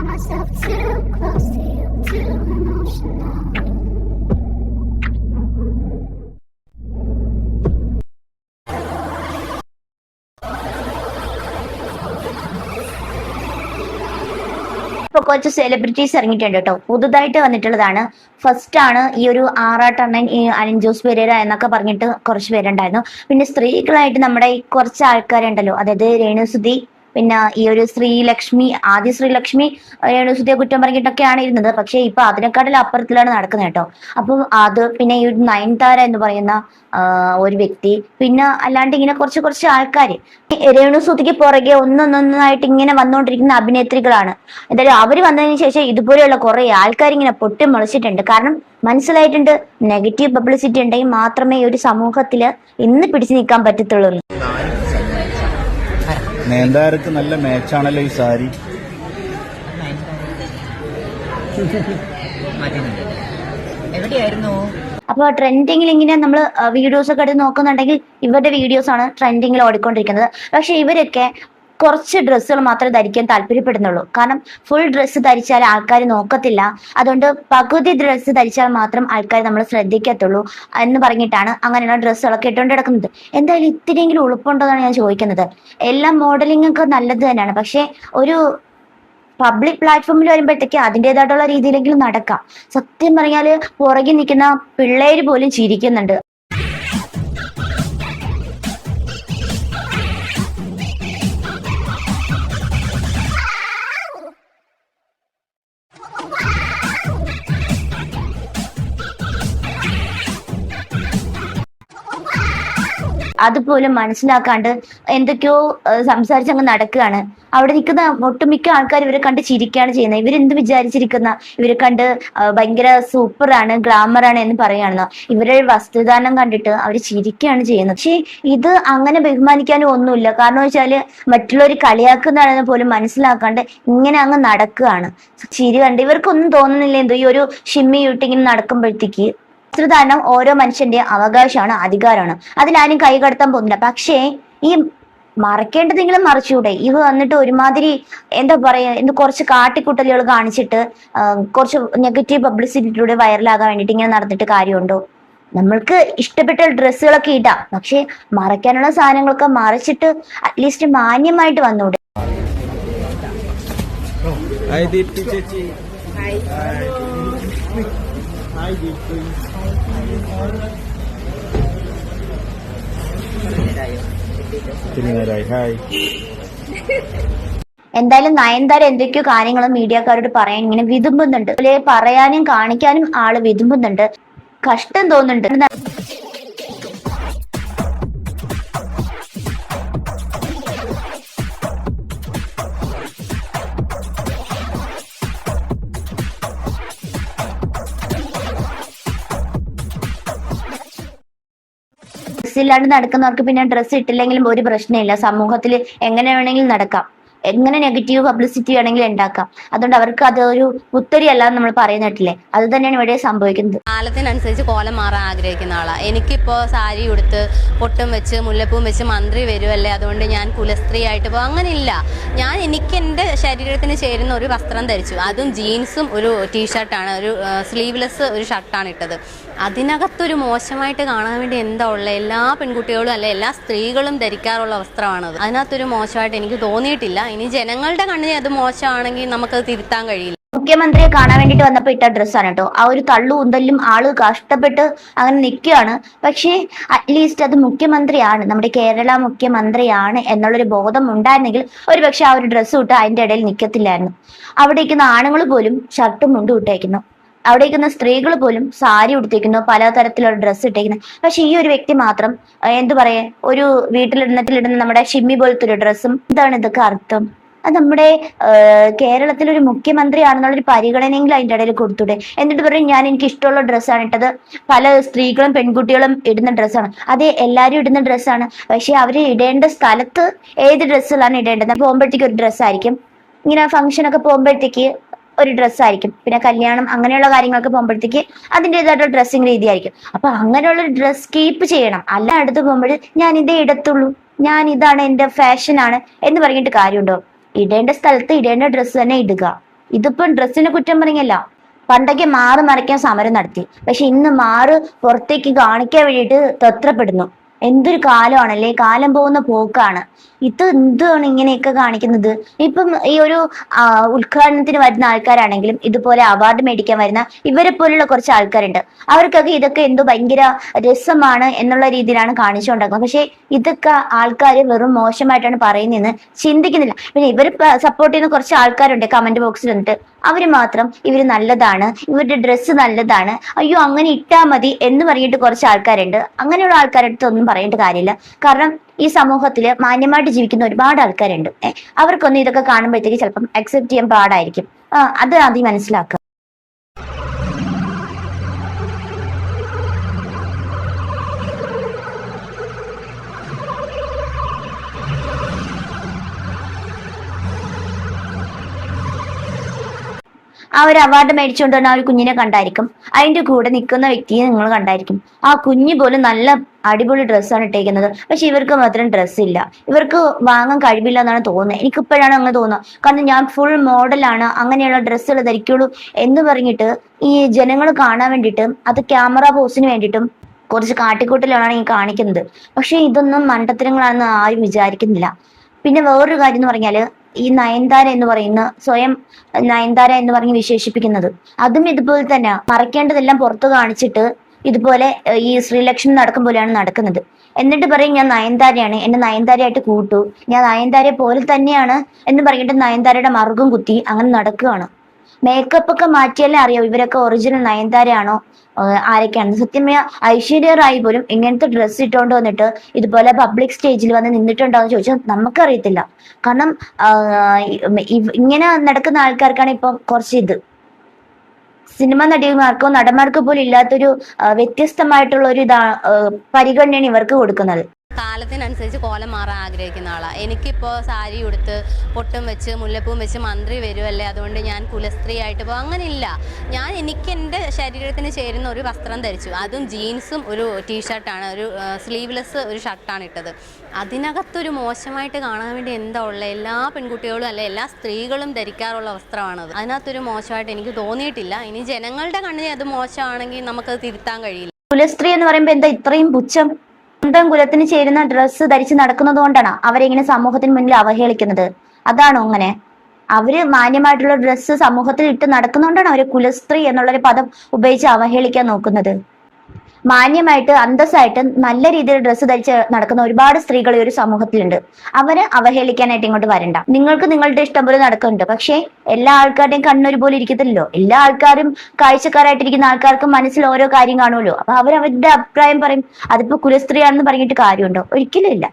myself too close to you, too emotional. ഇപ്പൊ കുറച്ച് celebrities ഇറങ്ങിയിട്ടുണ്ട് കേട്ടോ. പുതുതായിട്ട് വന്നിട്ടുള്ളതാണ്. ഫസ്റ്റ് ആണ് ഈ ഒരു ആറാട്ടണ്ണൻ, ഈ അനിൽ ജോസ് പെരേര എന്നൊക്കെ പറഞ്ഞിട്ട് കുറച്ച് പേരുണ്ടായിരുന്നു. പിന്നെ സ്ത്രീകളായിട്ട് നമ്മുടെ ഈ കുറച്ച് ആൾക്കാരുണ്ടല്ലോ, അതായത് രേണുസുതി, പിന്നെ ഈ ഒരു ശ്രീലക്ഷ്മി, ആദ്യ ശ്രീലക്ഷ്മി രേണുസുതിയെ കുറ്റം പറഞ്ഞിട്ടൊക്കെയാണ് ഇരുന്നത്. പക്ഷെ ഇപ്പൊ അതിനെക്കാട്ടിലും അപ്പുറത്തിലാണ് നടക്കുന്നത് കേട്ടോ. അപ്പം അത് പിന്നെ ഈ ഒരു നയൻതാര എന്ന് പറയുന്ന ഒരു വ്യക്തി, പിന്നെ അല്ലാണ്ട് ഇങ്ങനെ കുറച്ച് കുറച്ച് ആൾക്കാർ രേണുസുതിക്ക് പുറകെ ഒന്നൊന്നൊന്നായിട്ട് ഇങ്ങനെ വന്നുകൊണ്ടിരിക്കുന്ന അഭിനേത്രികളാണ്. എന്തായാലും അവര് വന്നതിന് ശേഷം ഇതുപോലെയുള്ള കുറെ ആൾക്കാർ ഇങ്ങനെ പൊട്ടി മുളച്ചിട്ടുണ്ട്. കാരണം മനസ്സിലായിട്ടുണ്ട്, നെഗറ്റീവ് പബ്ലിസിറ്റി ഉണ്ടെങ്കിൽ മാത്രമേ ഈ ഒരു സമൂഹത്തില് ഇന്ന് പിടിച്ചു നിൽക്കാൻ പറ്റത്തുള്ളൂ. നേന്താരക്ക് നല്ല മാച്ചാണല്ലോ ഈ സാരി. എവിടെയായിരുന്നു? അപ്പൊ ട്രെൻഡിങ്ങിൽ ഇങ്ങനെ നമ്മൾ വീഡിയോസ് ഒക്കെ എടുത്ത് നോക്കുന്നുണ്ടെങ്കിൽ ഇവരുടെ വീഡിയോസ് ആണ് ട്രെൻഡിങ്ങിൽ ഓടിക്കൊണ്ടിരിക്കുന്നത്. പക്ഷെ ഇവരൊക്കെ കുറച്ച് ഡ്രസ്സുകൾ മാത്രമേ ധരിക്കാൻ താല്പര്യപ്പെടുന്നുള്ളൂ. കാരണം ഫുൾ ഡ്രസ്സ് ധരിച്ചാൽ ആൾക്കാർ നോക്കത്തില്ല, അതുകൊണ്ട് പകുതി ഡ്രസ്സ് ധരിച്ചാൽ മാത്രം ആൾക്കാർ നമ്മൾ ശ്രദ്ധിക്കത്തുള്ളൂ എന്ന് പറഞ്ഞിട്ടാണ് അങ്ങനെയുള്ള ഡ്രസ്സുകളൊക്കെ ഇട്ടുകൊണ്ട് കിടക്കുന്നത്. എന്തായാലും ഇത്തിരിയെങ്കിലും ഉളുപ്പുണ്ടോ എന്നാണ് ഞാൻ ചോദിക്കുന്നത്. എല്ലാം മോഡലിംഗ് ഒക്കെ നല്ലത് തന്നെയാണ്, പക്ഷെ ഒരു പബ്ലിക് പ്ലാറ്റ്ഫോമിൽ വരുമ്പോഴത്തേക്ക് അതിൻ്റെതായിട്ടുള്ള രീതിയിലെങ്കിലും നടക്കാം. സത്യം പറഞ്ഞാല് പുറകിൽ നിൽക്കുന്ന പിള്ളേര് പോലും ചിരിക്കുന്നുണ്ട്. അതുപോലും മനസ്സിലാക്കാണ്ട് എന്തൊക്കെയോ സംസാരിച്ചങ്ങ് നടക്കുകയാണ്. അവിടെ നിൽക്കുന്ന ഒട്ടുമിക്ക ആൾക്കാർ ഇവരെ കണ്ട് ചിരിക്കുകയാണ് ചെയ്യുന്നത്. ഇവരെന്ത് വിചാരിച്ചിരിക്കുന്ന, ഇവരെ കണ്ട് ഭയങ്കര സൂപ്പറാണ്, ഗ്ലാമറാണ് എന്ന് പറയുകയാണെന്നോ. ഇവരുടെ വസ്ത്രദാനം കണ്ടിട്ട് അവർ ചിരിക്കുകയാണ് ചെയ്യുന്നത്. പക്ഷെ ഇത് അങ്ങനെ ബഹുമാനിക്കാനും ഒന്നുമില്ല. കാരണം വെച്ചാല് മറ്റുള്ളവർ കളിയാക്കുന്നതാണെന്ന് പോലും മനസ്സിലാക്കാണ്ട് ഇങ്ങനെ അങ്ങ് നടക്കുകയാണ്. ചിരി കണ്ട് ഇവർക്കൊന്നും തോന്നുന്നില്ല എന്തോ ഈ ഒരു ഷിമ്മി യൂട്ടിങ്ങനെ നടക്കുമ്പോഴത്തേക്ക്. വസ്ത്രദാനം ഓരോ മനുഷ്യന്റെ അവകാശമാണ്, അധികാരമാണ്. അതിലാരും കൈ കടത്താൻ പോകുന്നില്ല. പക്ഷേ ഈ മറക്കേണ്ടതെങ്കിലും മറച്ചുകൂടെ? ഇവ വന്നിട്ട് ഒരുമാതിരി എന്താ പറയാ, കുറച്ച് കാട്ടിക്കുട്ടലുകൾ കാണിച്ചിട്ട് കുറച്ച് നെഗറ്റീവ് പബ്ലിസിറ്റിയിലൂടെ വൈറലാകാൻ വേണ്ടിയിട്ട് ഇങ്ങനെ നടന്നിട്ട് കാര്യമുണ്ടോ? നമ്മൾക്ക് ഇഷ്ടപ്പെട്ട ഡ്രസ്സുകളൊക്കെ ഇടാം, പക്ഷെ മറയ്ക്കാനുള്ള സാധനങ്ങളൊക്കെ മറച്ചിട്ട് അറ്റ്ലീസ്റ്റ് മാന്യമായിട്ട് വന്നൂടെ? എന്തായാലും നയൻതാര എന്തൊക്കെയോ കാര്യങ്ങളും മീഡിയക്കാരോട് പറയാൻ ഇങ്ങനെ വിതുമ്പുന്നുണ്ട്. അതുപോലെ പറയാനും കാണിക്കാനും ആള് വിതുമ്പുന്നുണ്ട്. കഷ്ടം തോന്നുന്നുണ്ട്. ഇല്ലാണ്ട് നടക്കുന്നവർക്ക് പിന്നെ ഡ്രസ്സ് ഇട്ടില്ലെങ്കിലും ഒരു പ്രശ്നമില്ല. സമൂഹത്തിൽ എങ്ങനെ വേണമെങ്കിലും നടക്കാം, എങ്ങനെ നെഗറ്റീവ് പബ്ലിസിറ്റി വേണമെങ്കിലും ഉണ്ടാക്കാം. അതുകൊണ്ട് അവർക്ക് അതൊരു പുത്തരിയല്ല നമ്മൾ പറയുന്നിട്ടില്ലേ, അത് തന്നെയാണ് ഇവിടെ സംഭവിക്കുന്നത്. കാലത്തിനനുസരിച്ച് കോലം മാറാൻ ആഗ്രഹിക്കുന്ന ആളാണ്. എനിക്കിപ്പോ സാരി ഉടുത്ത് പൊട്ടും വെച്ച് മുല്ലപ്പൂവും വെച്ച് മന്ത്രി വരുമല്ലേ, അതുകൊണ്ട് ഞാൻ കുലസ്ത്രീ ആയിട്ട് പോകും, അങ്ങനെയില്ല. ഞാൻ എനിക്ക് എൻ്റെ ശരീരത്തിന് ചേരുന്ന ഒരു വസ്ത്രം ധരിച്ചു. അതും ജീൻസും ഒരു ടീഷർട്ടാണ്, ഒരു സ്ലീവ്ലെസ് ഒരു ഷർട്ടാണ് ഇട്ടത്. അതിനകത്തൊരു മോശമായിട്ട് കാണാൻ വേണ്ടി എന്താ ഉള്ളത്? എല്ലാ പെൺകുട്ടികളും അല്ലെ എല്ലാ സ്ത്രീകളും ധരിക്കാറുള്ള വസ്ത്രമാണത്. അതിനകത്തൊരു മോശമായിട്ട് എനിക്ക് തോന്നിയിട്ടില്ല. ഇനി ജനങ്ങളുടെ കണ്ണിന് അത് മോശമാണെങ്കിൽ നമുക്കത് തിരുത്താൻ കഴിയില്ല. മുഖ്യമന്ത്രിയെ കാണാൻ വേണ്ടിട്ട് വന്നപ്പോ ഇട്ട ഡ്രസ്സാണ് കേട്ടോ. ആ ഒരു തള്ളു ഉന്തലും ആള് കഷ്ടപ്പെട്ട് അങ്ങനെ നിൽക്കുകയാണ്. പക്ഷേ അറ്റ്ലീസ്റ്റ് അത് മുഖ്യമന്ത്രിയാണ്, നമ്മുടെ കേരള മുഖ്യമന്ത്രിയാണ് എന്നുള്ളൊരു ബോധം ഉണ്ടായിരുന്നെങ്കിൽ ഒരു പക്ഷെ ആ ഒരു ഡ്രസ്സ് ഇട്ട് അതിന്റെ ഇടയിൽ നിൽക്കത്തില്ലായിരുന്നു. അവിടെ ഇരിക്കുന്ന ആണുങ്ങൾ പോലും ഷർട്ടും മുണ്ടും ഇട്ടേക്കുന്നു, അവിടെ ഇരിക്കുന്ന സ്ത്രീകൾ പോലും സാരി ഉടുത്തേക്കുന്നു, പലതരത്തിലുള്ള ഡ്രസ്സ് ഇട്ടേക്കുന്നു. പക്ഷെ ഈ ഒരു വ്യക്തി മാത്രം എന്തു പറയാ, ഒരു വീട്ടിലിടുന്ന നമ്മുടെ ഷിമ്മി പോലത്തെ ഒരു ഡ്രസ്സും. എന്താണ് ഇതൊക്കെ അർത്ഥം? അത് നമ്മുടെ കേരളത്തിലൊരു മുഖ്യമന്ത്രിയാണെന്നുള്ളൊരു പരിഗണനയെങ്കിലും അതിൻ്റെ ഇടയിൽ കൊടുത്തൂടെ? എന്നിട്ട് പറയും ഞാൻ എനിക്ക് ഇഷ്ടമുള്ള ഡ്രസ്സാണ് ഇട്ടത്, പല സ്ത്രീകളും പെൺകുട്ടികളും ഇടുന്ന ഡ്രസ്സാണ്. അതെ, എല്ലാവരും ഇടുന്ന ഡ്രസ്സാണ്. പക്ഷെ അവര് ഇടേണ്ട സ്ഥലത്ത് ഏത് ഡ്രസ്സുകളാണ് ഇടേണ്ടത്? പോകുമ്പോഴത്തേക്ക് ഒരു ഡ്രസ്സായിരിക്കും, ഇങ്ങനെ ഫംഗ്ഷനൊക്കെ പോകുമ്പോഴത്തേക്ക് ഒരു ഡ്രസ്സായിരിക്കും, പിന്നെ കല്യാണം അങ്ങനെയുള്ള കാര്യങ്ങളൊക്കെ പോകുമ്പോഴത്തേക്ക് അതിൻ്റെതായിട്ടുള്ള ഡ്രസ്സിങ് രീതിയായിരിക്കും. അപ്പൊ അങ്ങനെയുള്ള ഡ്രസ് കീപ്പ് ചെയ്യണം. അല്ല അടുത്ത് പോകുമ്പോൾ ഞാൻ ഇതേ ഇടത്തുള്ളൂ, ഞാൻ ഇതാണ് എന്റെ ഫാഷനാണ് എന്ന് പറഞ്ഞിട്ട് കാര്യമുണ്ടോ? ഇടേണ്ട സ്ഥലത്ത് ഇടേണ്ട ഡ്രസ്സ് തന്നെ ഇടുക. ഇതിപ്പം ഡ്രസ്സിനെ കുറ്റം പറഞ്ഞല്ല. പണ്ടൊക്കെ മാറ് മറയ്ക്കാൻ സമരം നടത്തി, പക്ഷെ ഇന്ന് മാറ് പുറത്തേക്ക് കാണിക്കാൻ വേണ്ടിയിട്ട് തത്രപ്പെടുന്നു. എന്തൊരു കാലമാണല്ലേ, കാലം പോകുന്ന പോക്കാണ് ഇത്. എന്താണ് ഇങ്ങനെയൊക്കെ കാണിക്കുന്നത്? ഇപ്പം ഈ ഒരു ഉദ്ഘാടനത്തിന് വരുന്ന ആൾക്കാരാണെങ്കിലും ഇതുപോലെ അവാർഡ് മേടിക്കാൻ വരുന്ന ഇവരെ പോലുള്ള കുറച്ച് ആൾക്കാരുണ്ട്. അവർക്കൊക്കെ ഇതൊക്കെ എന്തോ ഭയങ്കര രസമാണ് എന്നുള്ള രീതിയിലാണ് കാണിച്ചുകൊണ്ടിരിക്കുന്നത്. പക്ഷെ ഇതൊക്കെ ആൾക്കാർ വെറും മോശമായിട്ടാണ് പറയുന്നതെന്ന് ചിന്തിക്കുന്നില്ല. പിന്നെ ഇവർ സപ്പോർട്ട് ചെയ്യുന്ന കുറച്ച് ആൾക്കാരുണ്ട് കമന്റ് ബോക്സിൽ വന്നിട്ട്, അവര് മാത്രം ഇവര് നല്ലതാണ്, ഇവരുടെ ഡ്രസ്സ് നല്ലതാണ്, അയ്യോ അങ്ങനെ ഇട്ടാ മതി എന്ന് പറഞ്ഞിട്ട് കുറച്ച് ആൾക്കാരുണ്ട്. അങ്ങനെയുള്ള ആൾക്കാരുടെ അടുത്തൊന്നും പറയേണ്ട കാര്യമില്ല. കാരണം ഈ സമൂഹത്തില് മാന്യമായിട്ട് ജീവിക്കുന്ന ഒരുപാട് ആൾക്കാരുണ്ട്. അവർക്കൊന്നും ഇതൊക്കെ കാണുമ്പോഴത്തേക്ക് ചിലപ്പം അക്സെപ്റ്റ് ചെയ്യാൻ പാടായിരിക്കും. അത് ആദ്യം മനസ്സിലാക്കുക. ആ ഒരു അവാർഡ് മേടിച്ചുകൊണ്ട് തന്നെ ആ ഒരു കുഞ്ഞിനെ കണ്ടായിരിക്കും, അതിന്റെ കൂടെ നിൽക്കുന്ന വ്യക്തിയെ നിങ്ങൾ കണ്ടായിരിക്കും. ആ കുഞ്ഞ് പോലും നല്ല അടിപൊളി ഡ്രസ്സാണ് ഇട്ടേക്കുന്നത്, പക്ഷെ ഇവർക്ക് മാത്രം ഡ്രസ്സ് ഇല്ല. ഇവർക്ക് വാങ്ങാൻ കഴിവില്ല എന്നാണ് തോന്നുന്നത്. എനിക്കിപ്പോഴാണ് അങ്ങനെ തോന്നുന്നത്. കാരണം ഞാൻ ഫുൾ മോഡലാണ്, അങ്ങനെയുള്ള ഡ്രസ്സുകൾ ധരിക്കുള്ളൂ എന്ന് പറഞ്ഞിട്ട് ഈ ജനങ്ങൾ കാണാൻ വേണ്ടിയിട്ട് അത് ക്യാമറ പോസിന് വേണ്ടിയിട്ടും കുറച്ച് കാട്ടിക്കൂട്ടലാണ് ഈ കാണിക്കുന്നത്. പക്ഷെ ഇതൊന്നും മണ്ടത്തരങ്ങളാണെന്ന് ആരും വിചാരിക്കുന്നില്ല. പിന്നെ വേറൊരു കാര്യം എന്ന് പറഞ്ഞാല്, ഈ നയൻതാര എന്ന് പറയുന്ന സ്വയം നയൻതാര എന്ന് പറഞ്ഞ് വിശേഷിപ്പിക്കുന്നത്, അതും ഇതുപോലെ തന്നെ മറയ്ക്കേണ്ടതെല്ലാം പുറത്തു കാണിച്ചിട്ട് ഇതുപോലെ ഈ ശ്രീലക്ഷ്മി നടക്കും പോലെയാണ് നടക്കുന്നത്. എന്നിട്ട് പറയും ഞാൻ നയൻതാരയാണ്, എന്നെ നയൻതാരയായിട്ട് കൂട്ടു, ഞാൻ നയൻതാരയെ പോലെ തന്നെയാണ് എന്ന് പറഞ്ഞിട്ട് നയൻതാരയുടെ മറുകും കുത്തി അങ്ങനെ നടക്കുകയാണ്. മേക്കപ്പ് ഒക്കെ മാറ്റിയാലേ അറിയാം ഇവരൊക്കെ ഒറിജിനൽ നയൻതാരയാണോ ആരൊക്കെയാണ്. സത്യമേ ഐശ്വര്യ റായി പോലും ഇങ്ങനത്തെ ഡ്രസ്സ് ഇട്ടുകൊണ്ട് വന്നിട്ട് ഇതുപോലെ പബ്ലിക് സ്റ്റേജിൽ വന്ന് നിന്നിട്ടുണ്ടോ എന്ന് ചോദിച്ചാൽ നമുക്കറിയത്തില്ല. കാരണം ഇങ്ങനെ നടക്കുന്ന ആൾക്കാർക്കാണ് ഇപ്പം കുറച്ച് ഇത് സിനിമ നടിമാർക്കോ നടന്മാർക്കോ പോലും ഇല്ലാത്തൊരു വ്യത്യസ്തമായിട്ടുള്ള ഒരു പരിഗണനയാണ് ഇവർക്ക് കൊടുക്കുന്നത്. കാലത്തിനനുസരിച്ച് കോലം മാറാൻ ആഗ്രഹിക്കുന്ന ആളാണ്. എനിക്കിപ്പോൾ സാരി ഉടുത്ത് പൊട്ടും വെച്ച് മുല്ലപ്പൂവും വെച്ച് മന്ത്രി വരുമല്ലേ, അതുകൊണ്ട് ഞാൻ കുലസ്ത്രീ ആയിട്ട് പോകും, അങ്ങനെയില്ല. ഞാൻ എനിക്ക് എൻ്റെ ശരീരത്തിന് ചേരുന്ന ഒരു വസ്ത്രം ധരിച്ചു, അതും ജീൻസും ഒരു ടീഷർട്ടാണ്, ഒരു സ്ലീവ്ലെസ് ഒരു ഷർട്ടാണ് ഇട്ടത്. അതിനകത്തൊരു മോശമായിട്ട് കാണാൻ വേണ്ടി എന്താ ഉള്ളത്? എല്ലാ പെൺകുട്ടികളും അല്ലെ എല്ലാ സ്ത്രീകളും ധരിക്കാറുള്ള വസ്ത്രമാണത്. അതിനകത്തൊരു മോശമായിട്ട് എനിക്ക് തോന്നിയിട്ടില്ല. ഇനി ജനങ്ങളുടെ കണ്ണിന് അത് മോശമാണെങ്കിൽ നമുക്കത് തിരുത്താൻ കഴിയില്ല. കുലസ്ത്രീ എന്ന് പറയുമ്പോൾ എന്താ ഇത്രയും പുച്ഛം? സ്വന്തം കുലത്തിന് ചേരുന്ന ഡ്രസ്സ് ധരിച്ച് നടക്കുന്നത് കൊണ്ടാണ് അവരെങ്ങനെ സമൂഹത്തിന് മുന്നിൽ അവഹേളിക്കുന്നത്? അതാണോ അങ്ങനെ? അവര് മാന്യമായിട്ടുള്ള ഡ്രസ്സ് സമൂഹത്തിൽ ഇട്ട് നടക്കുന്നതുകൊണ്ടാണ് അവര് കുലസ്ത്രീ എന്നുള്ളൊരു പദം ഉപയോഗിച്ച് അവഹേളിക്കാൻ നോക്കുന്നത്. മാന്യമായിട്ട് അന്തസ്സായിട്ട് നല്ല രീതിയിൽ ഡ്രസ്സ് ധരിച്ച് നടക്കുന്ന ഒരുപാട് സ്ത്രീകൾ ഈ ഒരു സമൂഹത്തിലുണ്ട്. അവരെ അവഹേളിക്കാനായിട്ട് ഇങ്ങോട്ട് വരണ്ട. നിങ്ങൾക്ക് നിങ്ങളുടെ ഇഷ്ടം പോലെ നടക്കുന്നുണ്ട്, പക്ഷേ എല്ലാ ആൾക്കാരുടെയും കണ്ണൊരു പോലെ ഇരിക്കത്തില്ലല്ലോ. എല്ലാ ആൾക്കാരും കാഴ്ചക്കാരായിട്ടിരിക്കുന്ന ആൾക്കാർക്ക് മനസ്സിൽ ഓരോ കാര്യം കാണുമല്ലോ. അപ്പൊ അവരവരുടെ അഭിപ്രായം പറയും. അതിപ്പോ കുലസ്ത്രീയാണെന്ന് പറഞ്ഞിട്ട് കാര്യമുണ്ടോ? ഒരിക്കലും ഇല്ല.